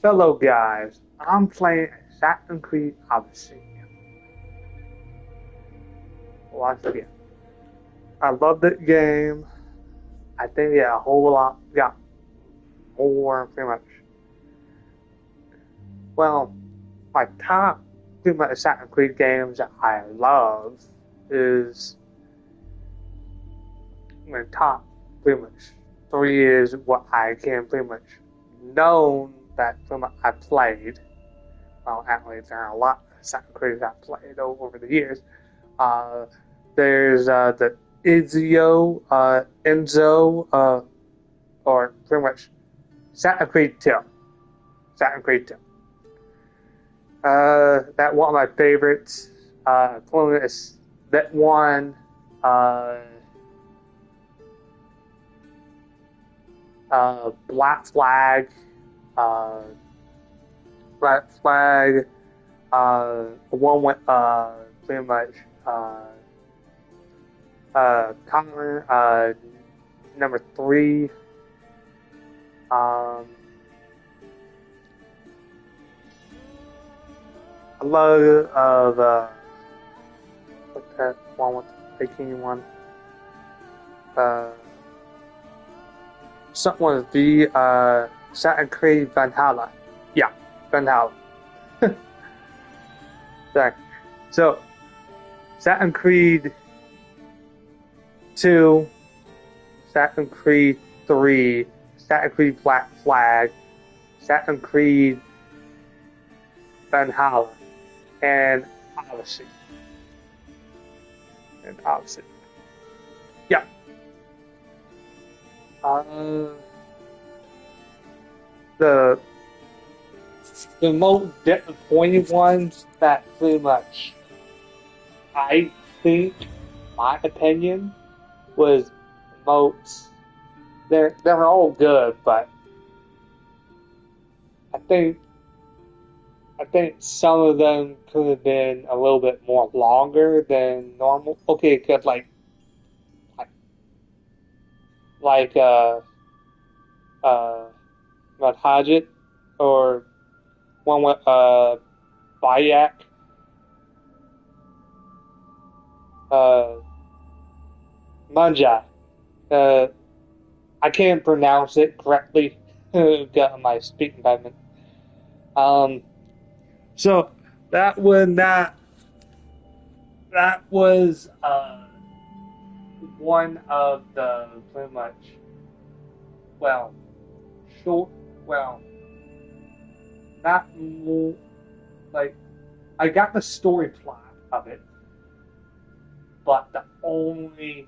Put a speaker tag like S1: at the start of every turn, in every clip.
S1: Fellow guys, I'm playing Assassin's Creed Odyssey once again. I love that game. I think yeah, a whole lot got more pretty much. Well, my top pretty much Assassin's Creed games that I love is my top pretty much three is what I can pretty much known that pretty much I played. Well, actually, there are a lot of Assassin's Creed I've played over the years. Uh, there's the Enzo, or pretty much Assassin's Creed 2. Assassin's Creed 2. That one of my favorites. Is that one. Black Flag. Black Flag. One with pretty much Connor. Number 3. I love what's that one with the bikini one? Something with the Assassin's Creed Valhalla. Yeah, Valhalla. Sorry. So, Assassin's Creed 2, Assassin's Creed 3, Assassin's Creed Black Flag, Assassin's Creed Valhalla, and Odyssey. Yeah. The most disappointing ones that pretty much I think, my opinion, was most they're all good, but I think some of them could have been a little bit more longer than normal. Okay, cause like Hadjit or one with Bayak, Manja. I can't pronounce it correctly. Got my speaking impediment. So that was one of the pretty much short not more like I got the story plot of it, but the only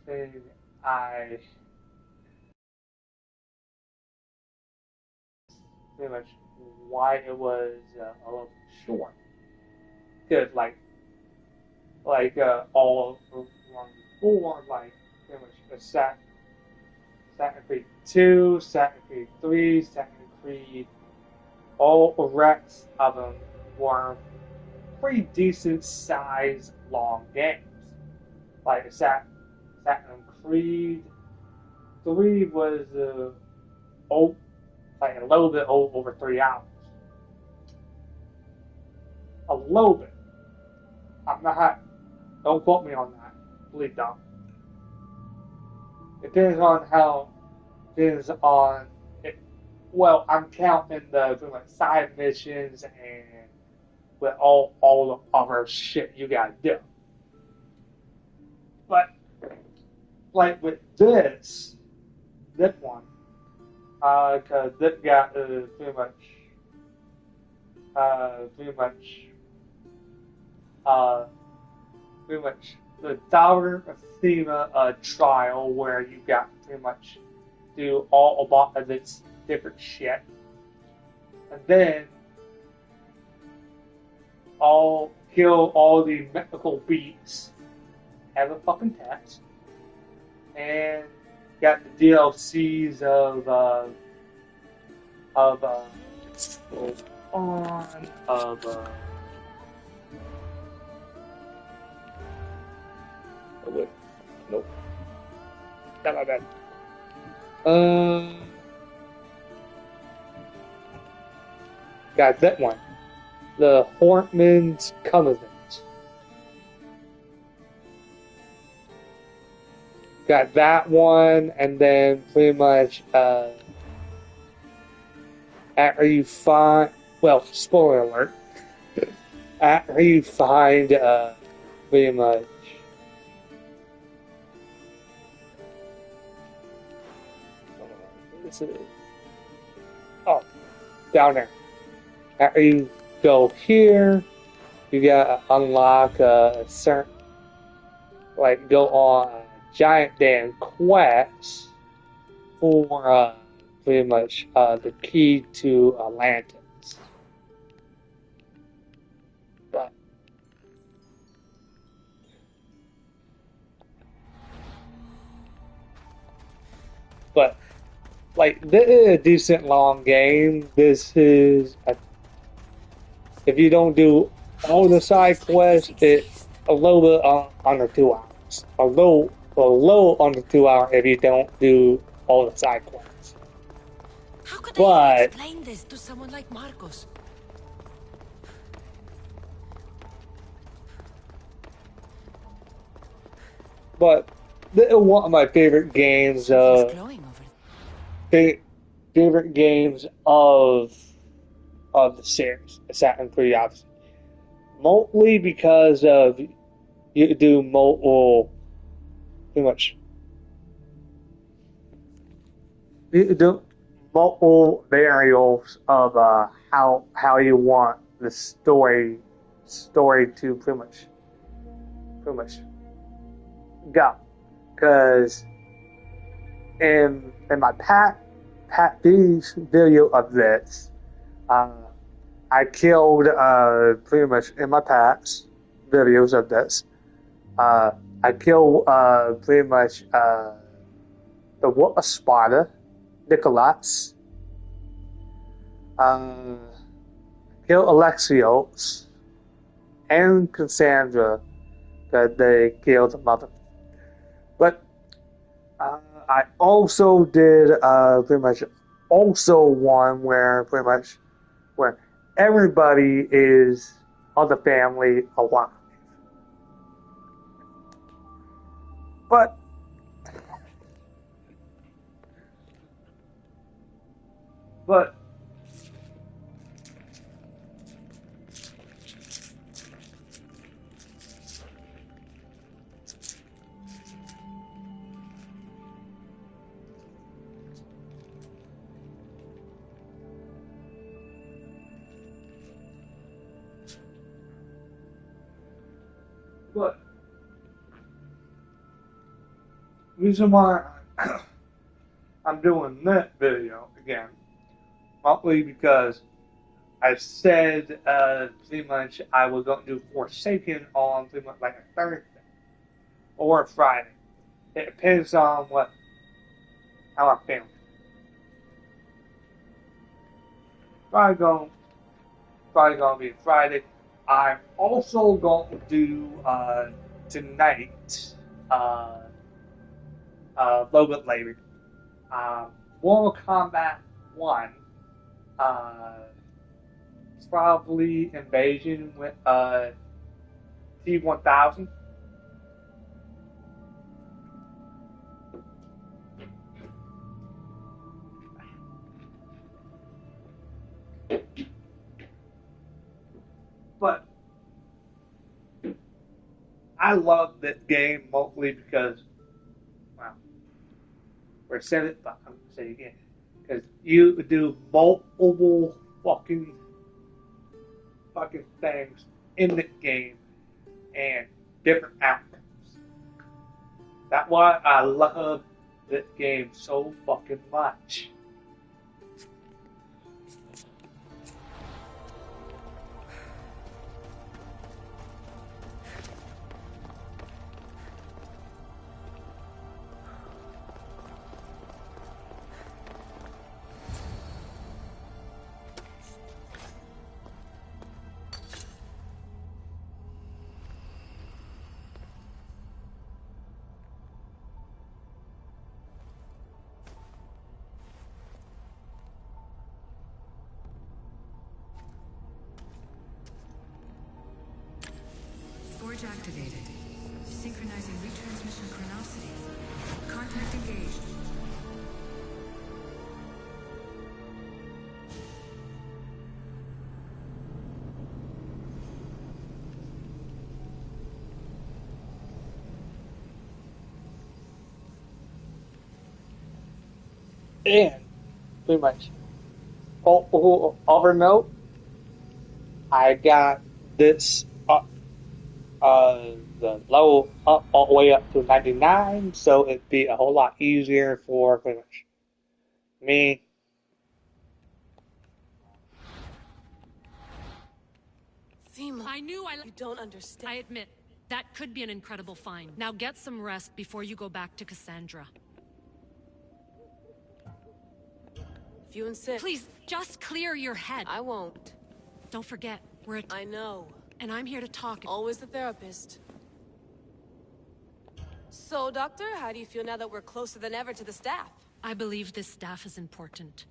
S1: thing I pretty much why it was a little short. Because all along before, like pretty much Assassin's Creed 2, Assassin's Creed 3, Assassin's Creed, all the rest of them were pretty decent sized long games. Like Assassin's Creed 3 was like a little bit over 3 hours. A little bit. I'm not. Don't quote me on that. Please don't. It depends on how. Depends on. It, well, I'm counting the like, side missions and with all the other shit you gotta do. But like with this one, because this got pretty much the Daughter of Thema trial where you got pretty much do all about of its different shit, and then kill all the mythical beasts, have a fucking test, and got the DLCs of I would. Nope. Not my bad. Uh, got that one. The Hortman's Covenant. Got that one, and then pretty much after you find, well, spoiler alert, after you find pretty much this is, oh, down there. After you go here, you gotta unlock a certain, like, go on a giant damn quest for pretty much the key to Atlantis. But, but like, this is a decent long game. This is if you don't do all the side quests, it's a little bit under 2 hours. A little under 2 hours if you don't do all the side quests.
S2: How could I
S1: But
S2: explain this to someone like Marcos?
S1: this is one of my favorite games.
S2: Something's glowing over
S1: Favorite games of the series, Assassin's Creed, obviously. Mostly because of you do multiple, pretty much. You do multiple variables of how you want the story to pretty much go. Because in my Pat B's video of this, I killed pretty much in my past videos of this. I killed pretty much the Water Sparta, Nicholas. Killed Alexios and Cassandra that they killed the mother. But I also did pretty much also one where pretty much where everybody is of the family alive. But But reason why I'm doing that video again, mostly because I said pretty much I was going to do Forsaken on pretty much like a Thursday or a Friday. It depends on how I'm feeling. Probably gonna be Friday. I'm also going to do tonight, a little bit later, Mortal Kombat 1, probably Invasion with T-1000. But I love this game mostly because, well, we're said it, but I'm gonna say it again. Because you do multiple fucking things in the game and different outcomes. That's why I love this game so fucking much.
S3: Charge activated. Synchronizing retransmission chronicity. Contact engaged.
S1: And pretty much, over note, I got this the level up all the way up to 99, so it'd be a whole lot easier for pretty much me.
S2: Thema,
S4: I knew
S2: you don't understand.
S4: I admit, that could be an incredible find. Now get some rest before you go back to Cassandra.
S2: If you insist.
S4: Please, just clear your head.
S2: I won't.
S4: Don't forget, we're a
S2: I know.
S4: and I'm here to talk.
S2: Always the therapist. So, Doctor, how do you feel now that we're closer than ever to the staff?
S4: I believe this staff is important.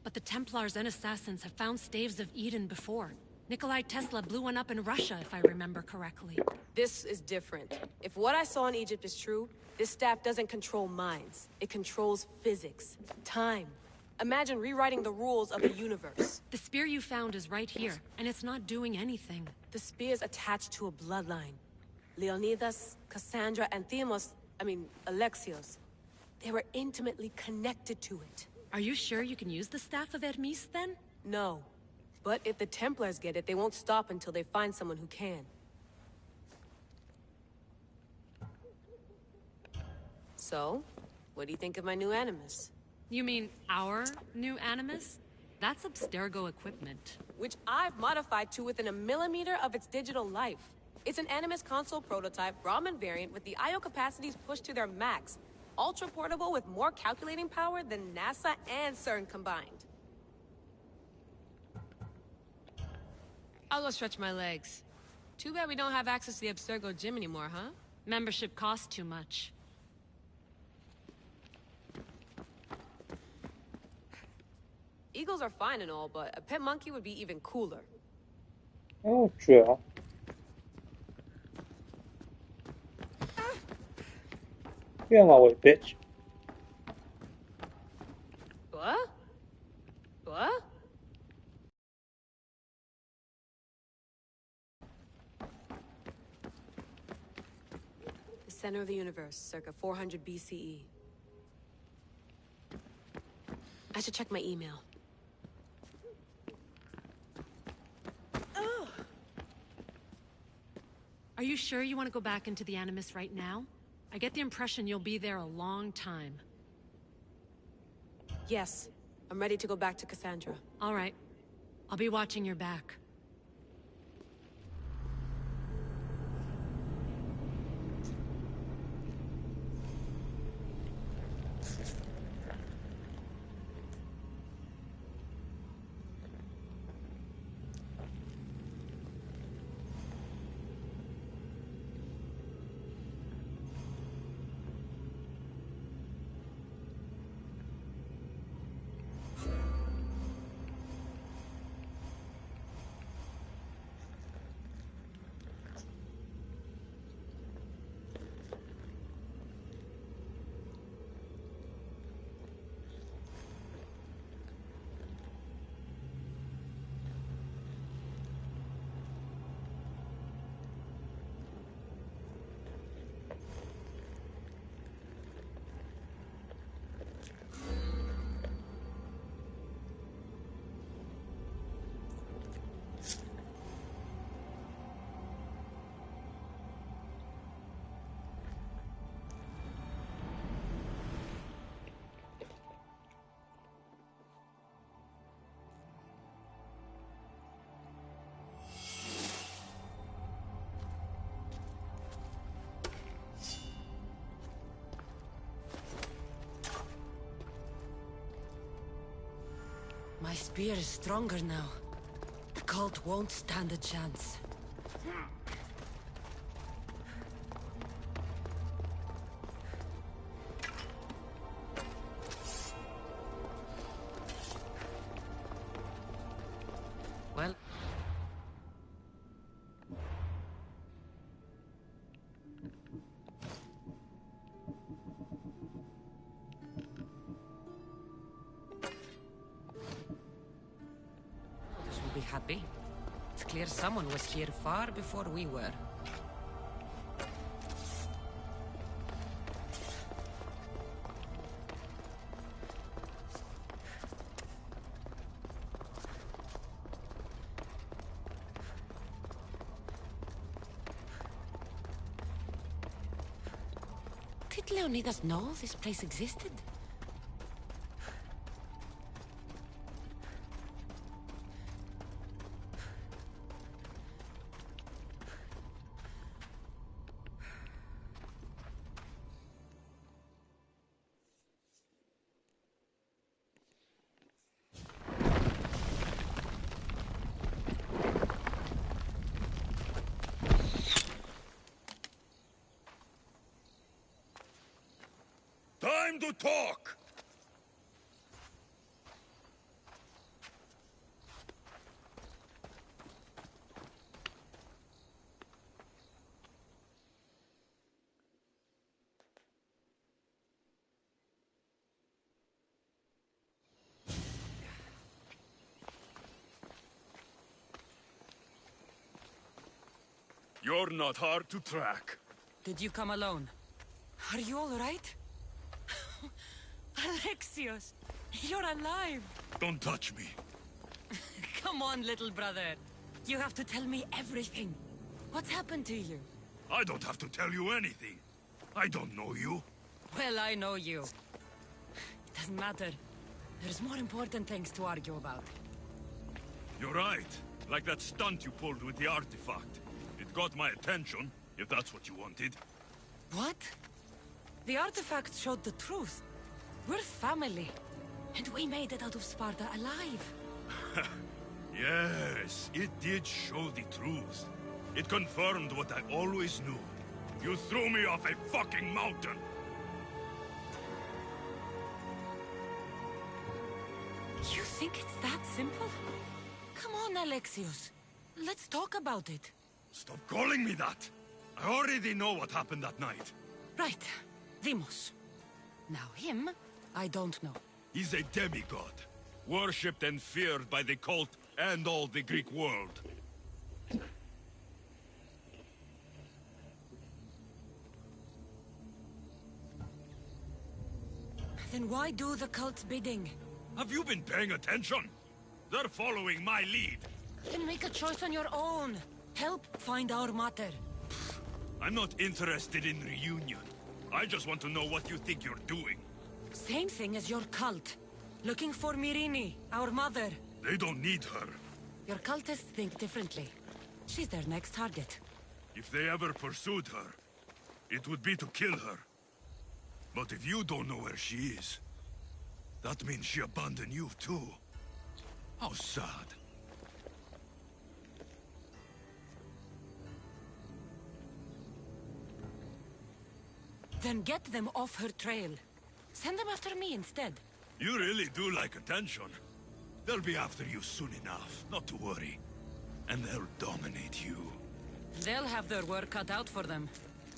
S4: But the Templars and Assassins have found staves of Eden before. Nikolai Tesla blew one up in Russia, if I remember correctly.
S2: This is different. If what I saw in Egypt is true, this staff doesn't control minds. It controls physics, time. Imagine rewriting the rules of the universe.
S4: The spear you found is right here, and it's not doing anything.
S2: The spear's attached to a bloodline. Leonidas, Cassandra, and Alexios. They were intimately connected to it.
S4: Are you sure you can use the staff of Hermes, then?
S2: No. But if the Templars get it, they won't stop until they find someone who can. So, what do you think of my new Animus?
S4: You mean our new Animus? That's Abstergo equipment.
S2: Which I've modified to within a millimeter of its digital life. It's an Animus console prototype, Brahmin variant with the I/O capacities pushed to their max. Ultra portable with more calculating power than NASA and CERN combined. I'll go stretch my legs. Too bad we don't have access to the Abstergo gym anymore, huh?
S4: Membership costs too much.
S2: Eagles are fine and all, but a pet monkey would be even cooler.
S1: Oh, true. Get on my way, bitch.
S2: What? What? The center of the universe, circa 400 BCE. I should check my email.
S4: Are you sure you want to go back into the Animus right now? I get the impression you'll be there a long time.
S2: Yes, I'm ready to go back to Cassandra.
S4: All right. I'll be watching your back.
S2: My spear is stronger now. The cult won't stand a chance. Well...
S5: will be happy. It's clear someone was here far before we were. Did Leonidas know this place existed?
S6: Time to talk! You're not hard to track.
S5: Did you come alone? Are you all right? Alexios, you're alive!
S6: Don't touch me.
S5: Come on, little brother. You have to tell me everything. What's happened to you?
S6: I don't have to tell you anything. I don't know you.
S5: Well, I know you. It doesn't matter. There's more important things to argue about.
S6: You're right. Like that stunt you pulled with the artifact. It got my attention, if that's what you wanted.
S5: What? The artifact showed the truth. We're family. And we made it out of Sparta alive.
S6: Yes, it did show the truth. It confirmed what I always knew. You threw me off a fucking mountain!
S5: You think it's that simple? Come on, Alexios. Let's talk about it.
S6: Stop calling me that! I already know what happened that night.
S5: Right. Deimos. Now him, I don't know.
S6: He's a demigod. Worshipped and feared by the cult and all the Greek world.
S5: Then why do the cult's bidding?
S6: Have you been paying attention? They're following my lead.
S5: Then make a choice on your own. Help find our mater.
S6: I'm not interested in reunion. I just want to know what you think you're doing.
S5: Same thing as your cult. Looking for Myrine, our mother.
S6: They don't need her.
S5: Your cultists think differently. She's their next target.
S6: If they ever pursued her, it would be to kill her. But if you don't know where she is, that means she abandoned you too. How sad.
S5: Then get them off her trail. Send them after me instead.
S6: You really do like attention. They'll be after you soon enough, not to worry. And they'll dominate you.
S5: They'll have their work cut out for them.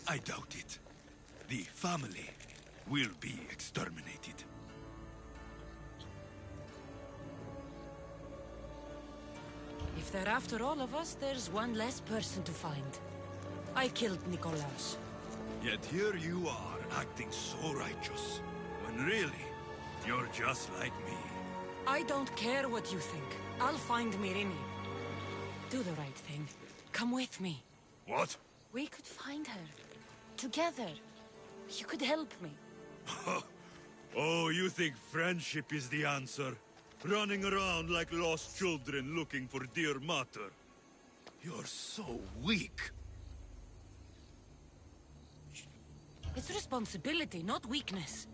S6: I doubt it. The family will be exterminated.
S5: If they're after all of us, there's one less person to find. I killed Nikolaos.
S6: Yet here you are, acting so righteous. When really, you're just like me.
S5: I don't care what you think. I'll find Myrine. Do the right thing. Come with me.
S6: What?
S5: We could find her. Together. You could help me.
S6: Oh, you think friendship is the answer? Running around like lost children looking for dear mater. You're so weak.
S5: It's responsibility, not weakness.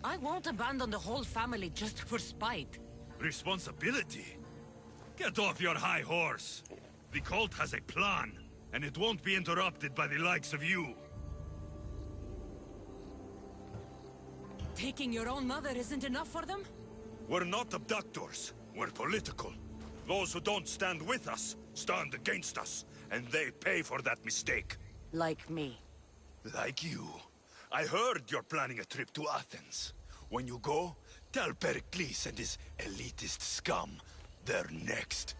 S5: I won't abandon the whole family just for spite.
S6: Responsibility? Get off your high horse. The cult has a plan, and it won't be interrupted by the likes of you.
S5: Taking your own mother isn't enough for them?
S6: We're not abductors. We're political. Those who don't stand with us, stand against us, and they pay for that mistake.
S5: Like me.
S6: Like you. I heard you're planning a trip to Athens. When you go, tell Pericles and his elitist scum they're next.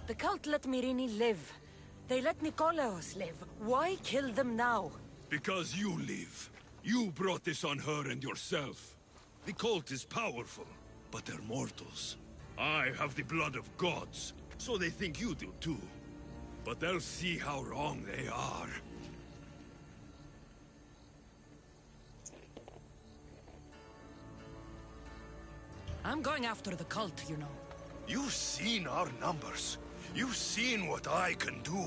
S5: The cult let Mirini live. They let Nikolaos live. Why kill them now?
S6: Because you live. You brought this on her and yourself. The cult is powerful, but they're mortals. I have the blood of gods, so they think you do too. But they'll see how wrong they are.
S5: I'm going after the cult, you know.
S6: You've seen our numbers. You've seen what I can do.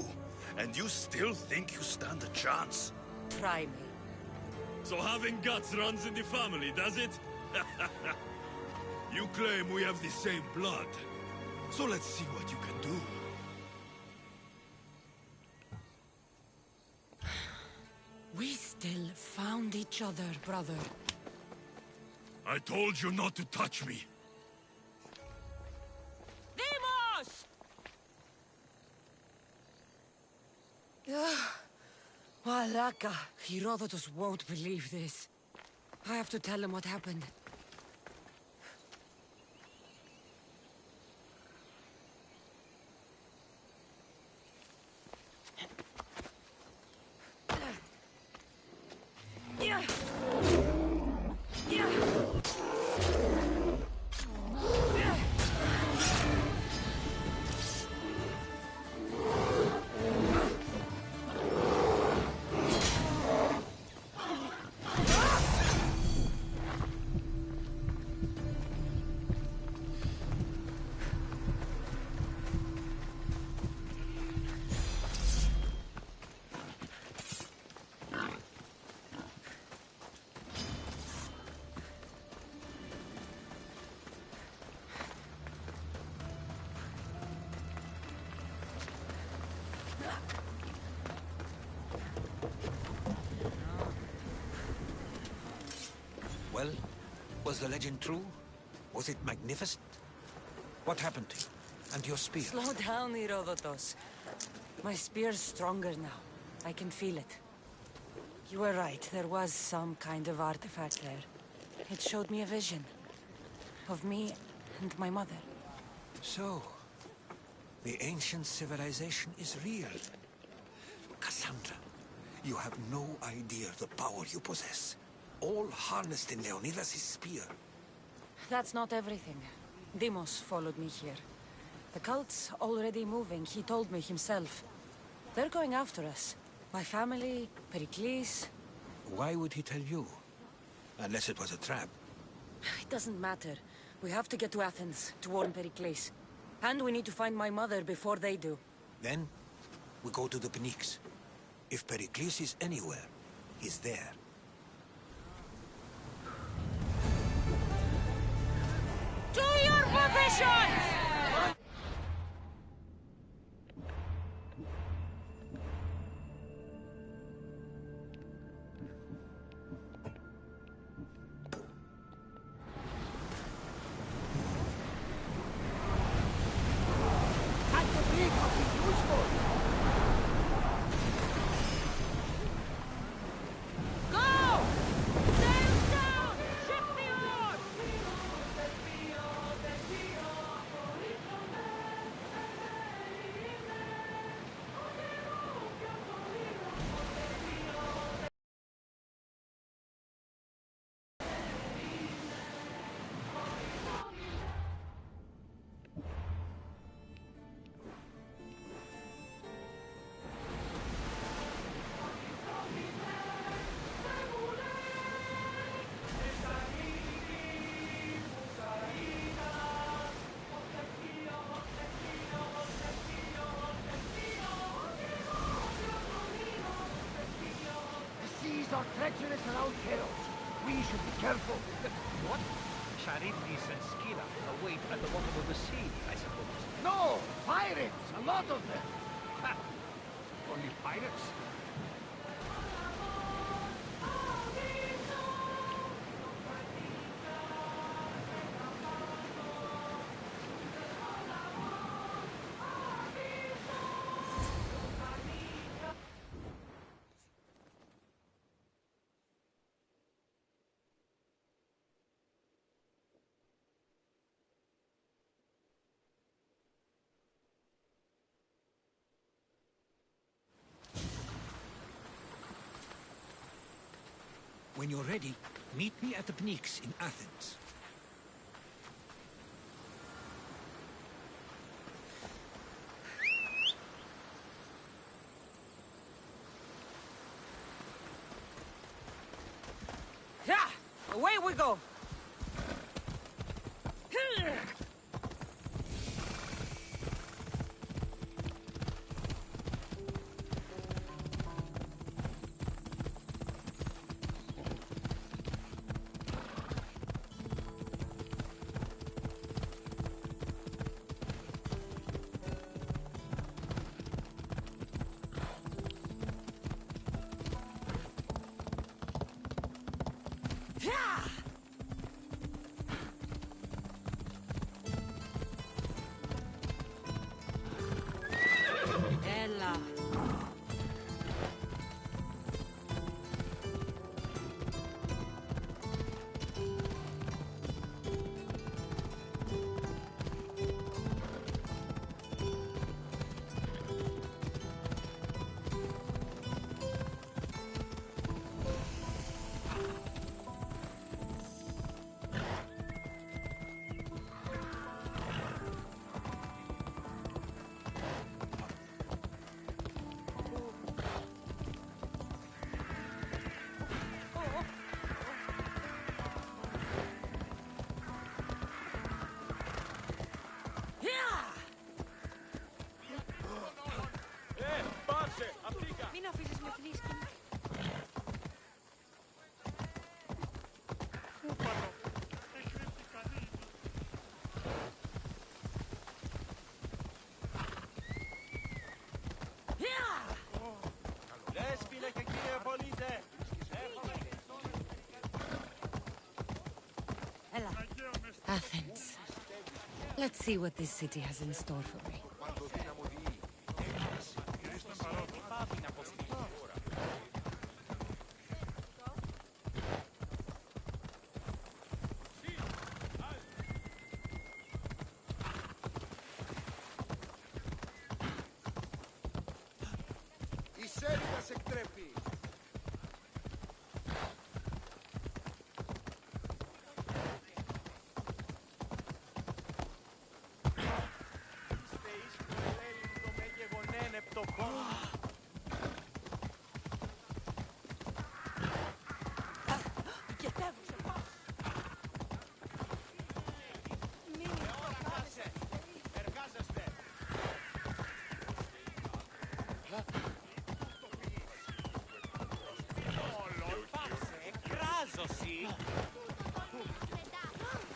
S6: And you still think you stand a chance?
S5: Try me.
S6: So having guts runs in the family, does it? You claim we have the same blood. So let's see what you can do.
S5: We still found each other, brother.
S6: I told you not to touch me.
S5: Demos! Malaka, Herodotus won't believe this. I have to tell him what happened. Yeah. Yeah.
S7: Well, was the legend true? Was it magnificent? What happened to you? And your spear?
S5: Slow down, Herodotus. My spear's stronger now. I can feel it. You were right, there was some kind of artifact there. It showed me a vision. Of me and my mother.
S7: So, the ancient civilization is real. Cassandra, you have no idea the power you possess. All harnessed in Leonidas' spear.
S5: That's not everything. Demos followed me here. The cult's already moving, he told me himself. They're going after us. My family, Pericles.
S7: Why would he tell you? Unless it was a trap.
S5: It doesn't matter. We have to get to Athens, to warn Pericles. And we need to find my mother before they do.
S7: Then, we go to the Pnyx. If Pericles is anywhere, he's there.
S5: To your positions!
S8: Are treacherous around Keros. We should be careful.
S9: What? Charybdis and Scylla await at the bottom of the sea, I suppose.
S8: No! Pirates! A lot of them!
S9: Ha! Only pirates?
S7: When you're ready, meet me at the Pnyx in Athens.
S5: Yeah! Away we go!
S4: Ella.
S5: Μην αφήσεις με θλίσκει.
S9: Δέσποινα και κύριε πολίτε.
S5: Έλα. Athens. Let's see what this city has in store for me.
S8: Η σέλιδα σε εκτρέπει.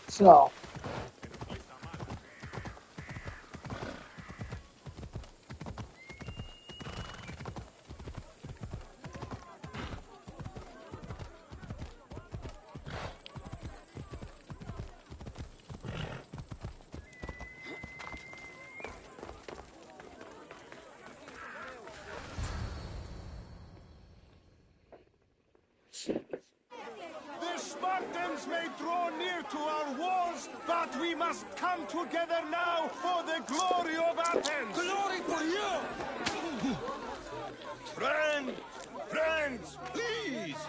S1: So,
S8: The Spartans may draw near to our walls, but we must come together now for the glory of Athens! Glory for you!
S6: Friends, please!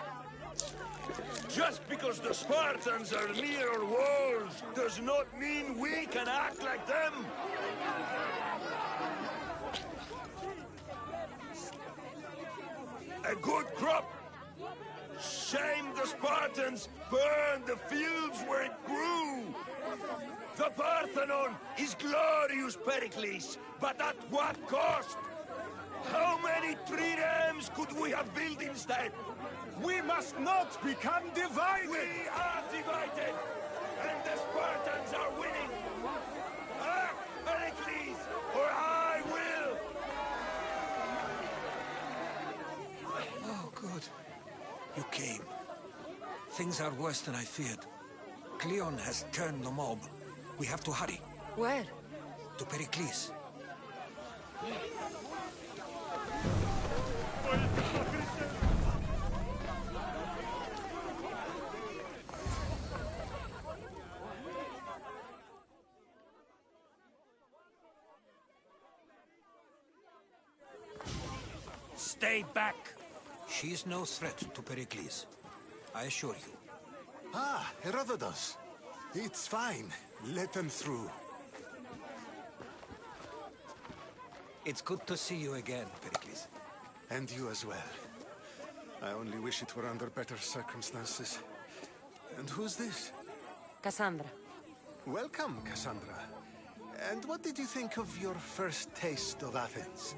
S6: Just because the Spartans are near our walls does not mean we can act like them! A good crop! Shame the Spartans burned the fields where it grew! The Parthenon is glorious, Pericles, but at what cost? How many triremes could we have built instead?
S8: We must not become divided!
S6: We are divided, and the Spartans are winning! Act, Pericles, or I will!
S7: Oh, good. You came. Things are worse than I feared. Cleon has turned the mob. We have to hurry.
S5: Where?
S7: To Pericles.
S6: Stay back!
S7: She is no threat to Pericles. I assure you.
S8: Ah, Herodotus. It's fine. Let them through.
S7: It's good to see you again, Pericles.
S8: And you as well. I only wish it were under better circumstances. And who's this?
S5: Cassandra.
S8: Welcome, Cassandra. And what did you think of your first taste of Athens?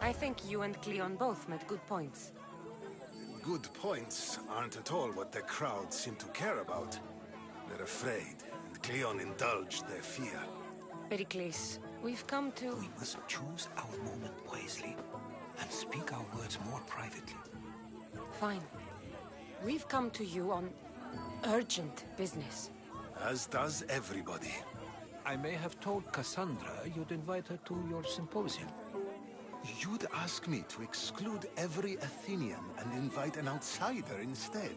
S5: I think you and Cleon both made good points.
S8: Good points aren't at all what the crowd seem to care about. They're afraid, and Cleon indulged their fear.
S5: Pericles, we've come to...
S7: We must choose our moment wisely and speak our words more privately.
S5: Fine. We've come to you on urgent business.
S8: As does everybody.
S7: I may have told Cassandra you'd invite her to your symposium.
S8: You'd ask me to exclude every Athenian and invite an outsider instead.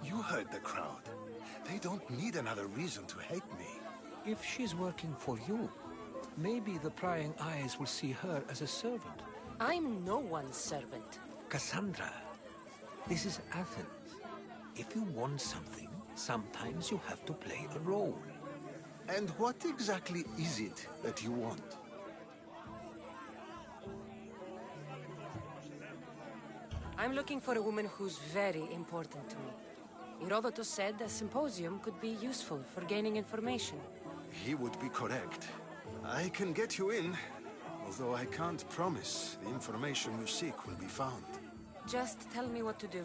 S8: You heard the crowd. They don't need another reason to hate me.
S7: If she's working for you, maybe the prying eyes will see her as a servant.
S5: I'm no one's servant.
S7: Cassandra, this is Athens. If you want something, sometimes you have to play a role.
S8: And what exactly is it that you want?
S5: I'm looking for a woman who's very important to me. Herodotus said a symposium could be useful for gaining information.
S8: He would be correct. I can get you in, although I can't promise the information you seek will be found.
S5: Just tell me what to do.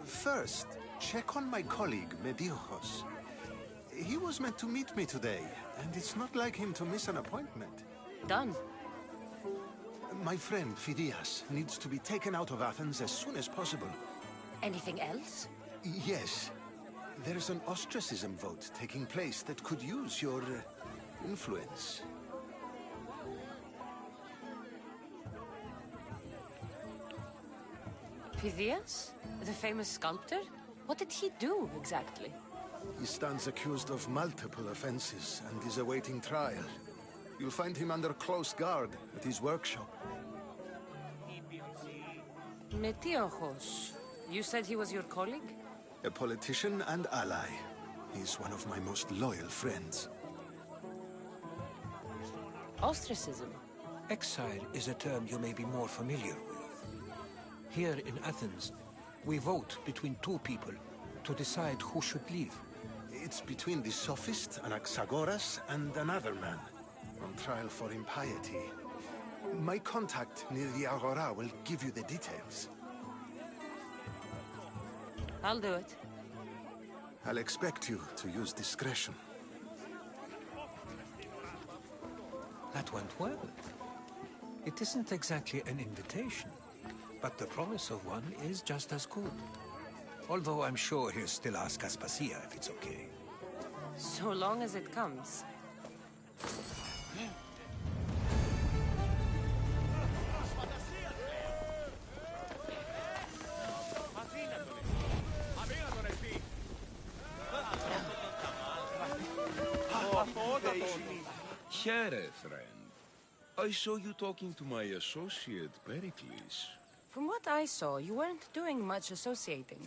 S8: First, check on my colleague, Mediochos. He was meant to meet me today, and it's not like him to miss an appointment.
S5: Done.
S8: My friend, Phidias, needs to be taken out of Athens as soon as possible.
S5: Anything else?
S8: Yes. There's an ostracism vote taking place that could use your influence.
S5: Phidias? The famous sculptor? What did he do, exactly?
S8: He stands accused of multiple offenses and is awaiting trial. You'll find him under close guard at his workshop.
S5: Metiochos. You said he was your colleague?
S8: A politician and ally. He's one of my most loyal friends.
S5: Ostracism.
S7: Exile is a term you may be more familiar with. Here in Athens, we vote between two people to decide who should leave.
S8: It's between the sophist Anaxagoras and another man, on trial for impiety. My contact near the Agora will give you the details.
S5: I'll do it.
S8: I'll expect you to use discretion.
S7: That went well. It isn't exactly an invitation, but the promise of one is just as good. Although I'm sure he'll still ask Aspasia if it's okay.
S5: So long as it comes.
S6: Here, friend. I saw you talking to my associate, Pericles.
S5: From what I saw, you weren't doing much associating.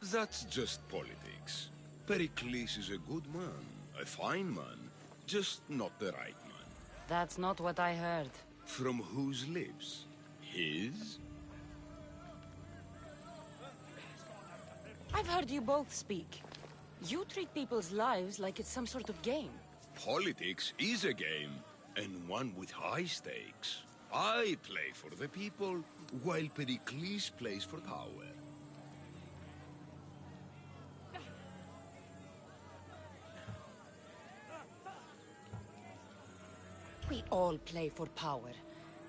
S6: That's just politics. Pericles is a good man, a fine man, just not the right man.
S5: That's not what I heard.
S6: From whose lips? His?
S5: I've heard you both speak. You treat people's lives like it's some sort of game.
S6: Politics is a game, and one with high stakes. I play for the people, while Pericles plays for power.
S5: We all play for power.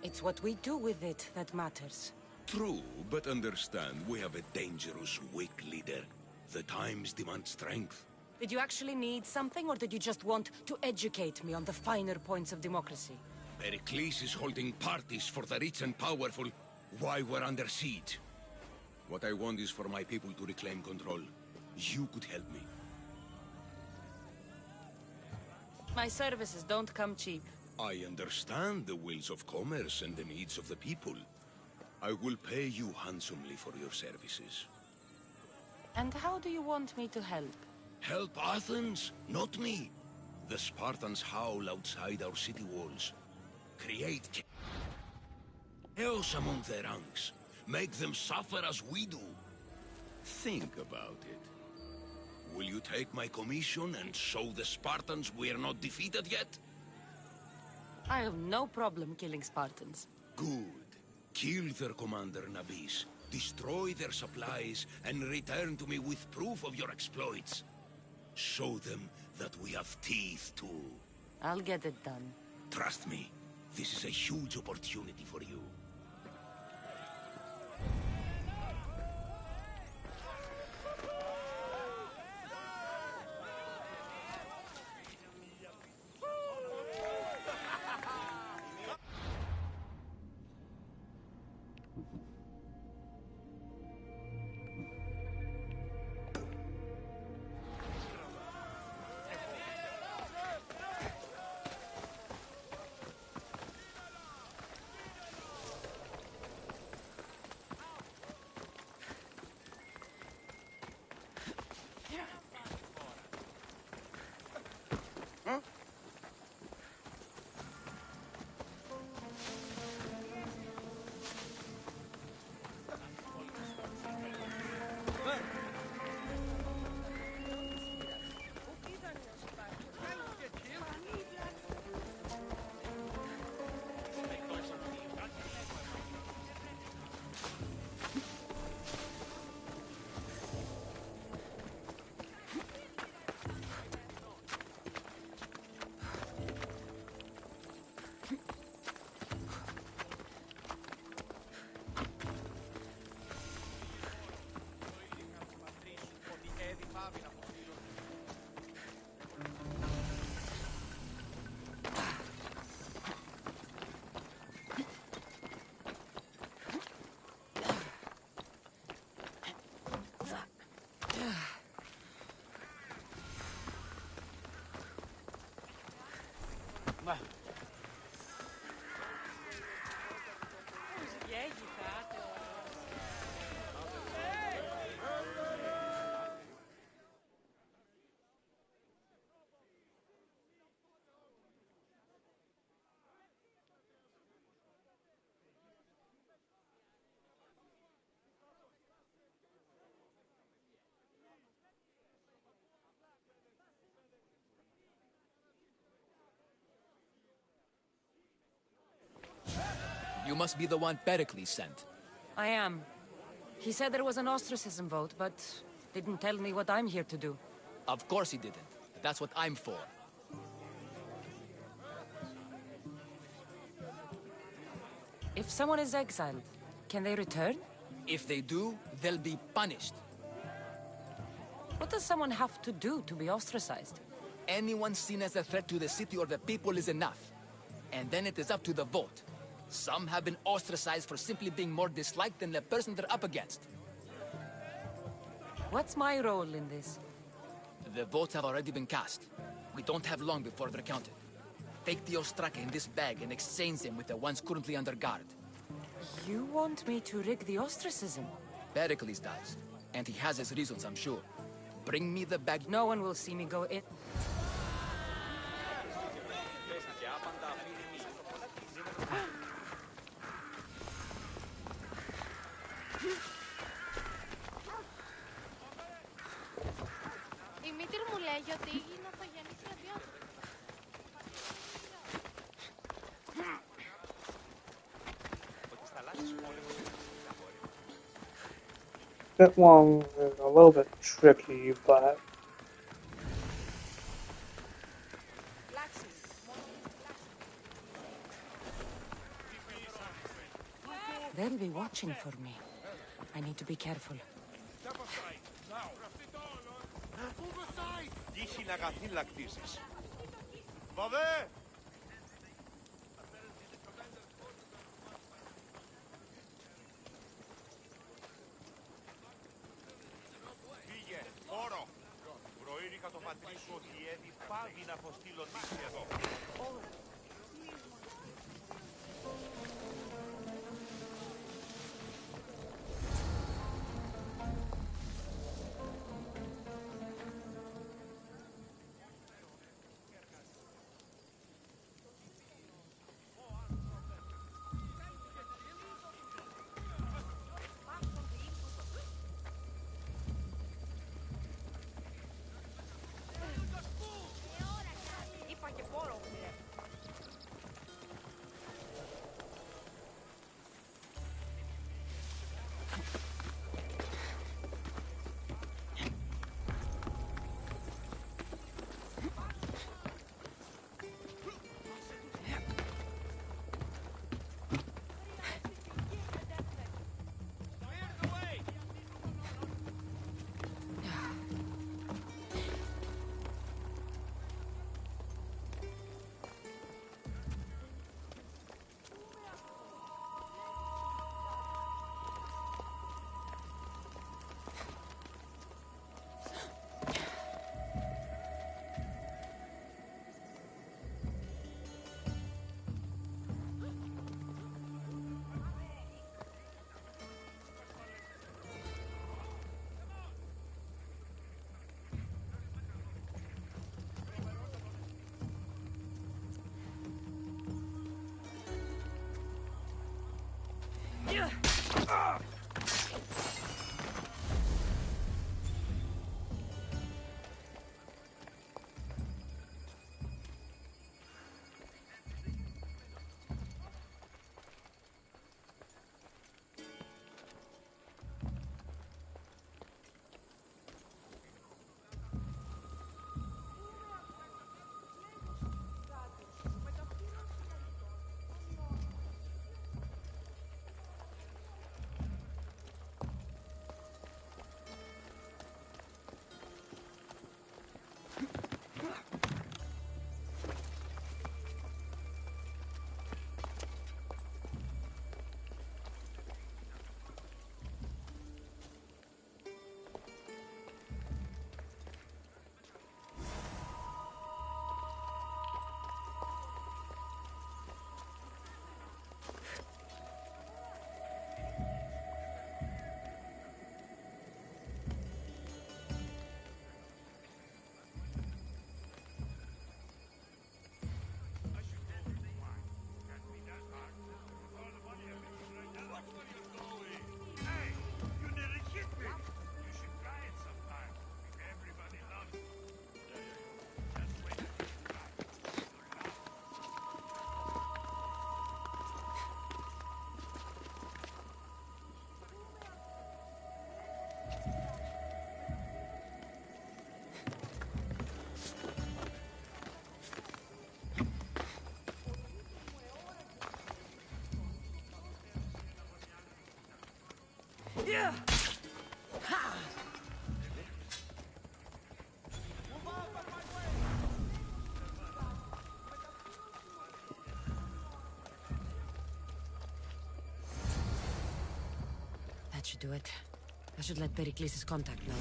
S5: It's what we do with it that matters.
S6: True, but understand, we have a dangerous, weak leader. The times demand strength.
S5: Did you actually need something, or did you just want to educate me on the finer points of democracy?
S6: Pericles is holding parties for the rich and powerful while we're under siege. What I want is for my people to reclaim control. You could help me.
S5: My services don't come cheap.
S6: I understand the wills of commerce and the needs of the people. I will pay you handsomely for your services.
S5: And how do you want me to help?
S6: Help Athens, not me. The Spartans howl outside our city walls. Create chaos among their ranks. Make them suffer as we do. Think about it. Will you take my commission and show the Spartans we are not defeated yet?
S5: I have no problem killing Spartans.
S6: Good. Kill their commander Nabis, destroy their supplies, and return to me with proof of your exploits. Show them that we have teeth too.
S5: I'll get it done.
S6: Trust me, this is a huge opportunity for you.
S10: You must be the one Pericles sent.
S5: I am. He said there was an ostracism vote, but didn't tell me what I'm here to do.
S10: Of course he didn't. That's what I'm for.
S5: If someone is exiled, can they return?
S10: If they do, they'll be punished.
S5: What does someone have to do to be ostracized?
S10: Anyone seen as a threat to the city or the people is enough. And then it is up to the vote. Some have been ostracized for simply being more disliked than the person they're up against.
S5: What's my role in this?
S10: The votes have already been cast. We don't have long before they're counted. Take the ostraka in this bag and exchange them with the ones currently under guard.
S5: You want me to rig the ostracism?
S10: Pericles does. And he has his reasons, I'm sure. Bring me the bag.
S5: No one will see me go in.
S11: Η μήτρη μου λέγει ότι είναι αυτογενής ραδιότητα.
S1: That one is a little bit tricky, but
S5: They'll be watching for me. I need to be careful.
S8: Τύχη να καθήλακτήσεις. Βαβέ! Πήγε, όρο! Προείρηκα το πατρί σου ότι η Έδη πάβει να αποστείλω νύχη εδώ.
S2: That should do it. I should let Pericles' contact know.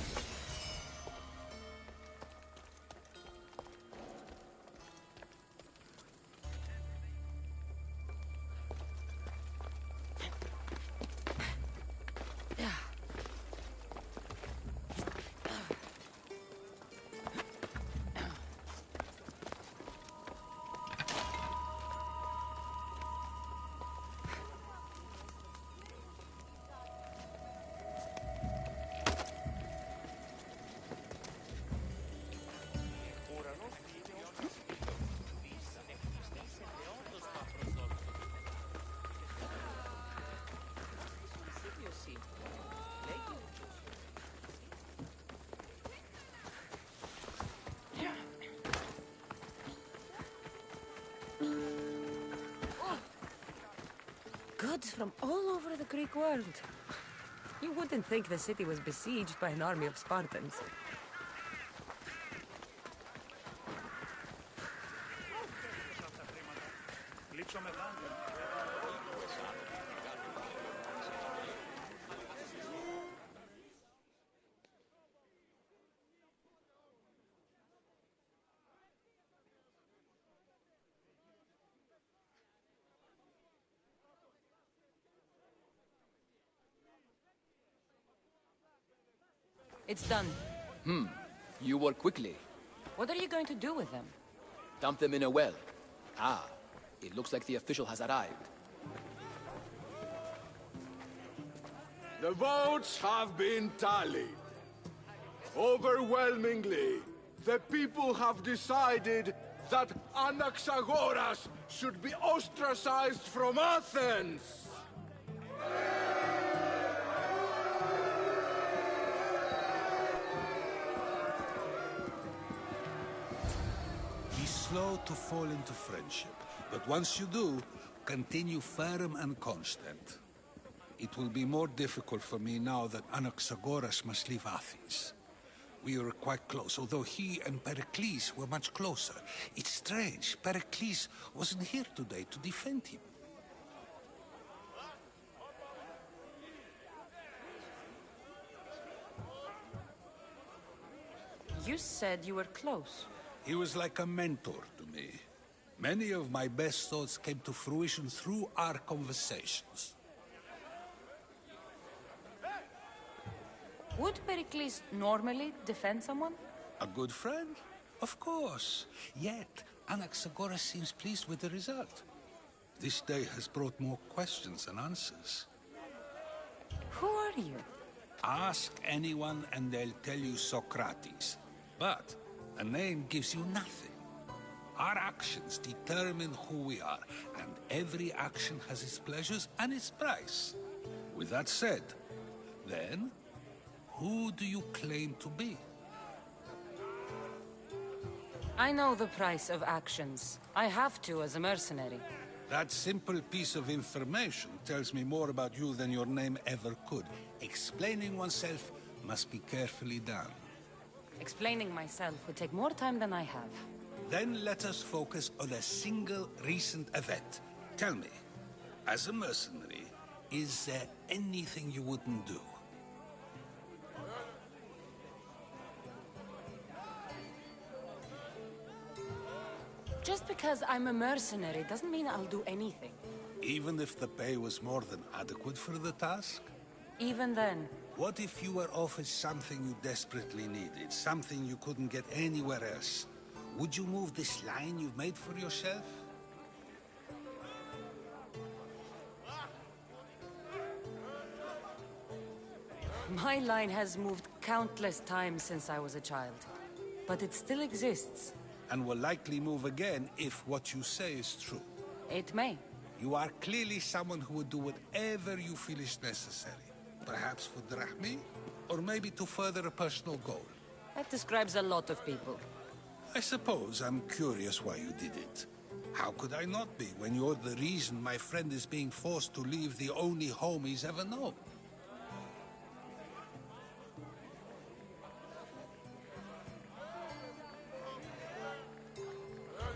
S2: Goods from all over the Greek world. You wouldn't think the city was besieged by an army of Spartans. It's done.
S10: You work quickly.
S2: What are you going to do with them?
S10: Dump them in a well. Ah, it looks like the official has arrived.
S8: The votes have been tallied. Overwhelmingly, the people have decided that Anaxagoras should be ostracized from Athens!
S7: Be slow to fall into friendship, but once you do, continue firm and constant. It will be more difficult for me now that Anaxagoras must leave Athens. We were quite close, although he and Pericles were much closer. It's strange, Pericles wasn't here today to defend him.
S2: You said you were close.
S7: He was like a mentor to me. Many of my best thoughts came to fruition through our conversations.
S2: Would Pericles normally defend someone?
S7: A good friend? Of course. Yet, Anaxagoras seems pleased with the result. This day has brought more questions than answers.
S2: Who are you?
S7: Ask anyone and they'll tell you Socrates. But a name gives you nothing. Our actions determine who we are, and every action has its pleasures and its price. With that said, then, who do you claim to be?
S2: I know the price of actions. I have to as a mercenary.
S7: That simple piece of information tells me more about you than your name ever could. Explaining oneself must be carefully done.
S2: Explaining myself would take more time than I have.
S7: Then let us focus on a single recent event. Tell me, as a mercenary, is there anything you wouldn't do?
S2: Just because I'm a mercenary doesn't mean I'll do anything.
S7: Even if the pay was more than adequate for the task?
S2: Even then.
S7: What if you were offered something you desperately needed, something you couldn't get anywhere else? Would you move this line you've made for yourself?
S2: My line has moved countless times since I was a child. But it still exists.
S7: And will likely move again if what you say is true.
S2: It may.
S7: You are clearly someone who would do whatever you feel is necessary. Perhaps for drachmi, or maybe to further a personal goal.
S2: That describes a lot of people.
S7: I suppose I'm curious why you did it. How could I not be when you're the reason my friend is being forced to leave the only home he's ever known?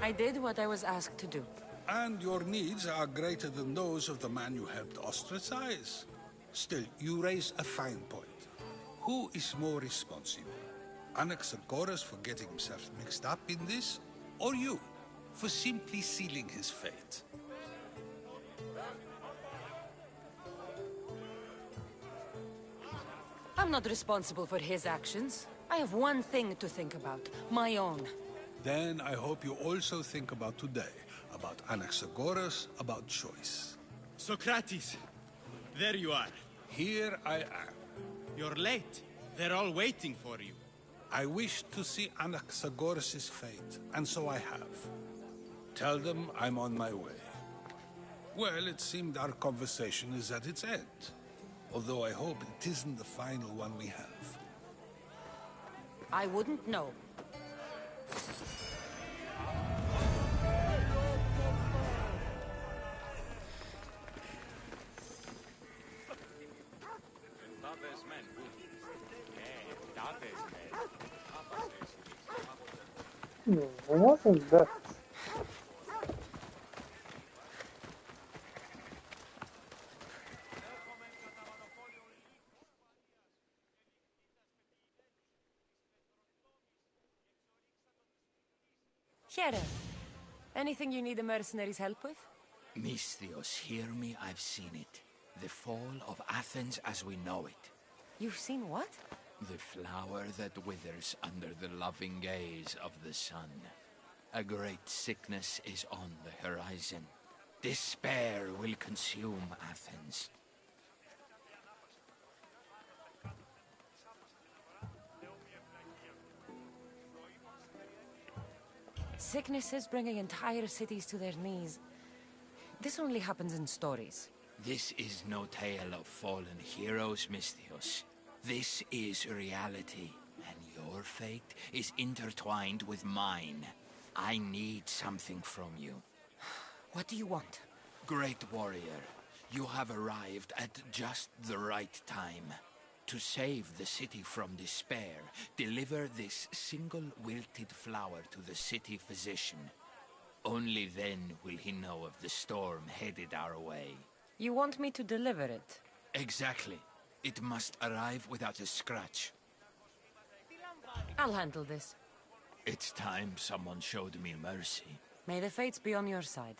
S5: I did what I was asked to do.
S7: And your needs are greater than those of the man you helped ostracize. Still, you raise a fine point. Who is more responsible? Anaxagoras for getting himself mixed up in this? Or you, for simply sealing his fate?
S5: I'm not responsible for his actions. I have one thing to think about, my own.
S7: Then I hope you also think about today, about Anaxagoras, about choice.
S12: Socrates, there you are.
S7: Here I am.
S12: You're late. They're all waiting for you.
S7: I wish to see Anaxagoras' fate, and so I have. Tell them I'm on my way. Well, it seemed our conversation is at its end. Although I hope it isn't the final one we have.
S5: I wouldn't know.
S1: What is this?
S5: Here. Anything you need the mercenaries' help with?
S10: Misthios, hear me, I've seen it. The fall of Athens as we know it.
S5: You've seen what?
S10: The flower that withers under the loving gaze of the sun. A great sickness is on the horizon. Despair will consume Athens.
S5: Sicknesses bringing entire cities to their knees. This only happens in stories.
S10: This is no tale of fallen heroes, Misthios. This is reality, and your fate is intertwined with mine. I need something from you.
S5: What do you want?
S10: Great warrior, you have arrived at just the right time. To save the city from despair, deliver this single wilted flower to the city physician. Only then will he know of the storm headed our way.
S5: You want me to deliver it?
S10: Exactly. It must arrive without a scratch.
S5: I'll handle this.
S10: It's time someone showed me mercy.
S5: May the fates be on your side.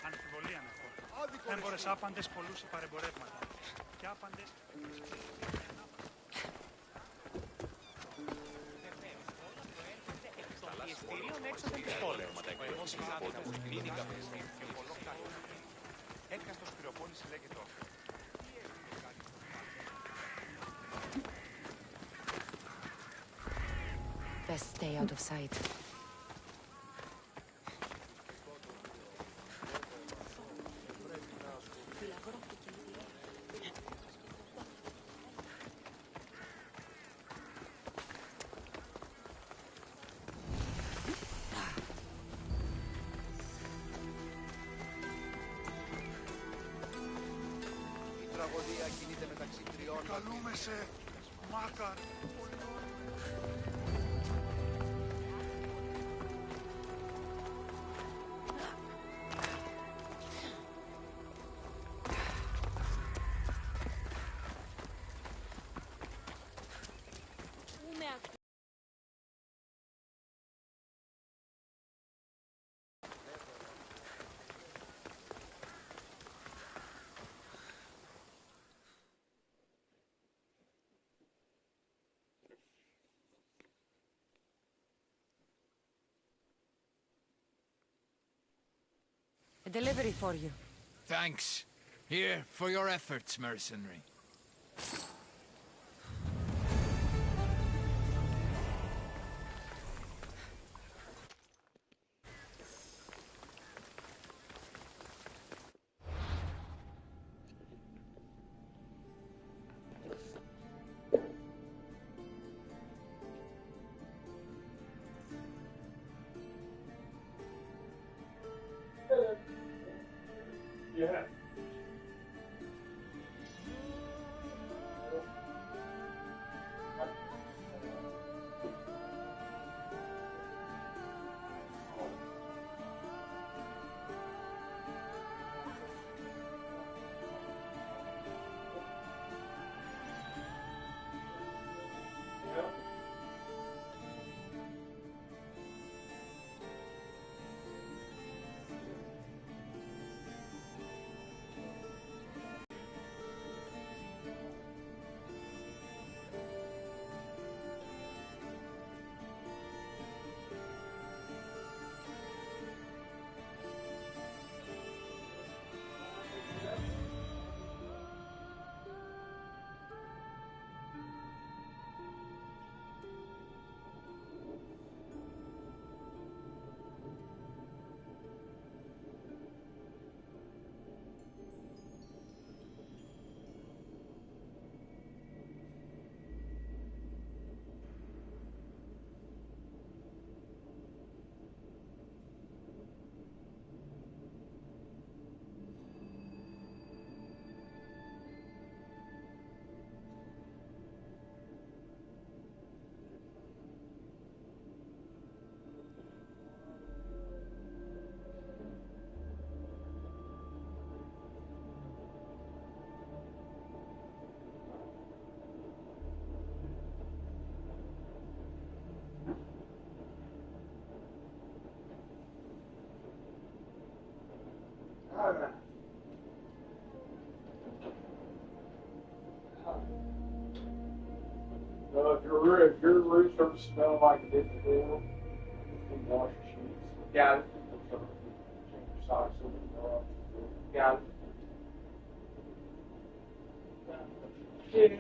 S9: Αμφιβολία να πω. Έμπορες άπαντες πολλούς παρεμπορεύματα. Και άπαντες... έξω από τις πόλεων. Έκαστος πληροφόρηση λέγεται όφη.
S5: Best stay out of sight.
S13: Τραγωδία κινείται μεταξύ τριών.
S8: Καλούμε σε Μάκαρ.
S5: A delivery for you.
S10: Thanks. Here, for your efforts, mercenary.
S1: Yeah. your room starts smelling like it did before, you can wash your sheets. Yeah. Change your socks so you know. Yeah. Fish.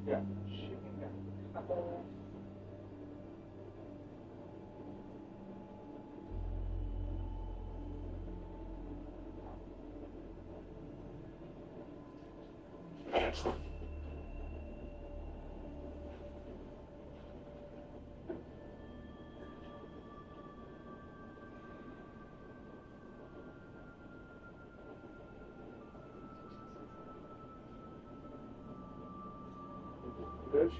S1: Yeah. Chicken. Fish.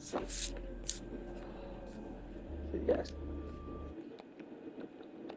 S1: See you guys.